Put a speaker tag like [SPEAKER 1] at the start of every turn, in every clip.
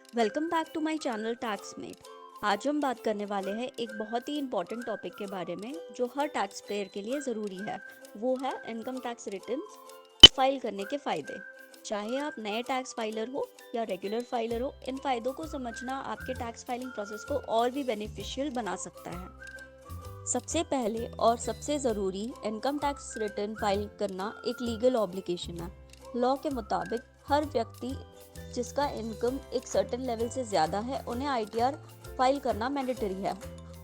[SPEAKER 1] Welcome back to my channel Taxmate. आज हम बात करने वाले हैं एक बहुत ही इम्पोर्टेंट टॉपिक के बारे में जो हर टैक्स पेयर के लिए ज़रूरी है। वो है इनकम टैक्स रिटर्न फाइल करने के फ़ायदे। चाहे आप नए टैक्स फाइलर हो या रेगुलर फाइलर हो, इन फ़ायदों को समझना आपके टैक्स फाइलिंग प्रोसेस को और भी बेनिफिशियल बना सकता है। सबसे पहले और सबसे ज़रूरी, इनकम टैक्स रिटर्न फाइल करना एक लीगल ऑब्लिगेशन है। लॉ के मुताबिक हर व्यक्ति जिसका इनकम एक सर्टेन लेवल से ज़्यादा है, उन्हें आईटीआर फाइल करना मैंडेटरी है।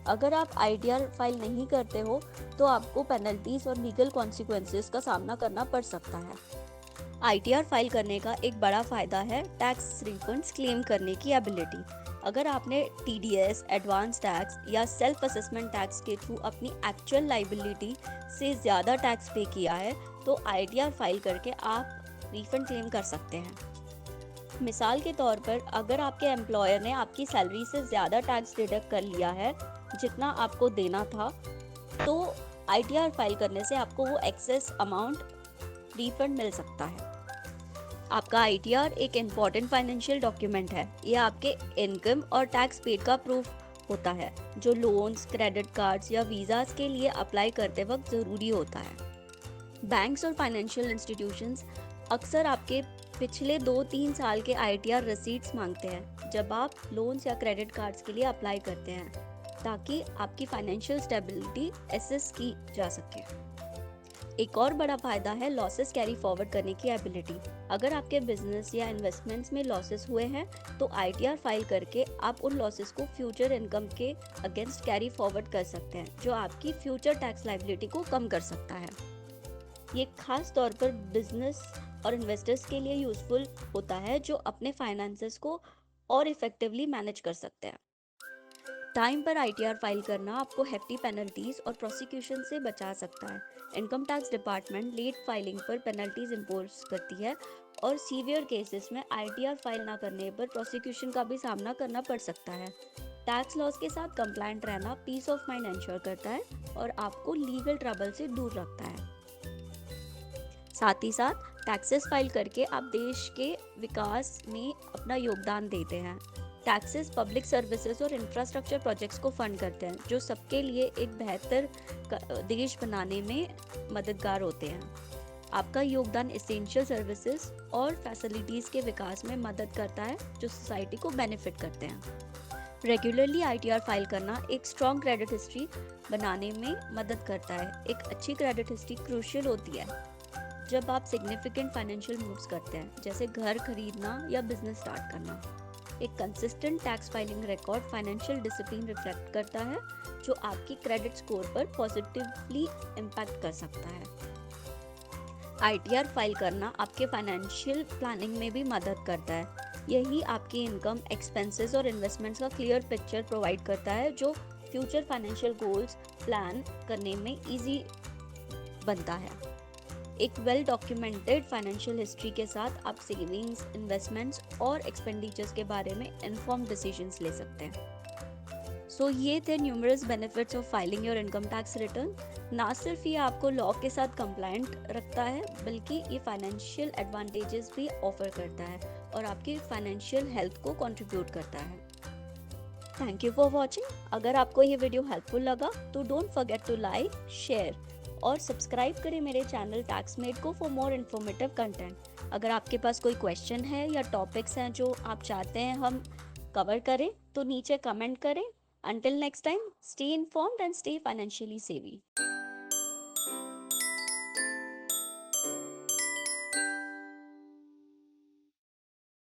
[SPEAKER 1] अगर आप आईटीआर फाइल नहीं करते हो तो आपको पेनल्टीज और लीगल कॉन्सिक्वेंसेस का सामना करना पड़ सकता है। आईटीआर फाइल करने का एक बड़ा फायदा है टैक्स रिफंड्स क्लेम करने की एबिलिटी। अगर आपने टीडीएस, एडवांस टैक्स या सेल्फ असेसमेंट टैक्स के थ्रू अपनी एक्चुअल लाइबिलिटी से ज़्यादा टैक्स पे किया है तो आईटीआर फाइल करके आप रिफंड क्लेम कर सकते हैं। मिसाल के तौर पर, अगर आपके एम्प्लॉयर ने आपकी सैलरी से ज़्यादा टैक्स डिडक्ट कर लिया है जितना आपको देना था, तो आईटीआर फाइल करने से आपको वो एक्सेस अमाउंट रिफंड मिल सकता है। आपका आईटीआर एक इम्पॉर्टेंट फाइनेंशियल डॉक्यूमेंट है। ये आपके इनकम और टैक्स पेड का प्रूफ होता है जो लोन्स, क्रेडिट कार्ड्स या वीज़ास के लिए अप्लाई करते वक्त ज़रूरी होता है। बैंक्स और फाइनेंशियल इंस्टीट्यूशंस अक्सर आपके पिछले 2-3 साल के आईटीआर रसीट्स मांगते हैं जब आप लोन्स या क्रेडिट कार्ड्स के लिए अप्लाई करते हैं, ताकि आपकी फाइनेंशियल स्टेबिलिटी एसेस की जा सके। एक और बड़ा फायदा है लॉसेस कैरी फॉरवर्ड करने की एबिलिटी। अगर आपके बिजनेस या इन्वेस्टमेंट्स में लॉसेस हुए हैं तो आईटीआर फाइल करके आप उन लॉसेस को फ्यूचर इनकम के अगेंस्ट कैरी फॉरवर्ड कर सकते हैं, जो आपकी फ्यूचर टैक्स लायबिलिटी को कम कर सकता है। ये खास तौर पर बिजनेस और इन्वेस्टर्स के लिए यूजफुल होता है जो अपने फाइनेंसेस को और इफेक्टिवली मैनेज कर सकते हैं। टाइम पर आईटीआर फाइल करना आपको हेफ्टी पेनल्टीज और प्रोसिक्यूशन से बचा सकता है। Income tax department late filing पर पेनल्टीज इम्पोज करती है और सीवियर केसेस में आईटीआर फाइल ना करने पर प्रोसिक्यूशन का भी सामना करना पड़ सकता है। टैक्स लॉज के साथ कंप्लायंट रहना पीस ऑफ माइंड इंश्योर करता है और आपको लीगल ट्रबल से दूर रखता है। साथ ही साथ टैक्सेस फाइल करके आप देश के विकास में अपना योगदान देते हैं। टैक्सेस पब्लिक सर्विसेज और इंफ्रास्ट्रक्चर प्रोजेक्ट्स को फंड करते हैं जो सबके लिए एक बेहतर देश बनाने में मददगार होते हैं। आपका योगदान एसेंशियल सर्विसेज और फैसिलिटीज़ के विकास में मदद करता है जो सोसाइटी को बेनिफिट करते हैं। रेगुलरली आईटीआर फाइल करना एक स्ट्रॉन्ग क्रेडिट हिस्ट्री बनाने में मदद करता है। एक अच्छी क्रेडिट हिस्ट्री क्रूशियल होती है जब आप सिग्निफिकेंट फाइनेंशियल मूव्स करते हैं, जैसे घर खरीदना या बिजनेस स्टार्ट करना। एक consistent tax filing record financial discipline reflect करता है जो आपकी क्रेडिट स्कोर पर पॉजिटिवली इम्पैक्ट कर सकता है। आईटीआर फाइल करना आपके फाइनेंशियल प्लानिंग में भी मदद करता है। यही आपकी इनकम, एक्सपेंसेस और इन्वेस्टमेंट्स का क्लियर पिक्चर प्रोवाइड करता है जो फ्यूचर फाइनेंशियल गोल्स प्लान करने में ईजी बनता है। एक वेल डॉक्यूमेंटेड फाइनेंशियल हिस्ट्री के साथ आप सेविंग्स, इन्वेस्टमेंट्स और एक्सपेंडिचर्स के बारे में इन्फॉर्म्ड डिसीजंस ले सकते हैं। सो ये थे numerous benefits of filing your income tax return. ना सिर्फ ये आपको लॉ के साथ कंप्लायंट रखता है, बल्कि ये फाइनेंशियल एडवांटेजेस भी ऑफर करता है और आपकी फाइनेंशियल हेल्थ को कंट्रीब्यूट करता है। Thank you for watching. अगर आपको ये वीडियो हेल्पफुल लगा तो don't forget to like, share और सब्सक्राइब करें मेरे चैनल टैक्समेट को फॉर मोर इन्फॉर्मेटिव कंटेंट। अगर आपके पास कोई क्वेश्चन है या टॉपिक्स हैं जो आप चाहते हैं हम कवर करें तो नीचे कमेंट करें। Until next time, stay informed and stay financially savvy.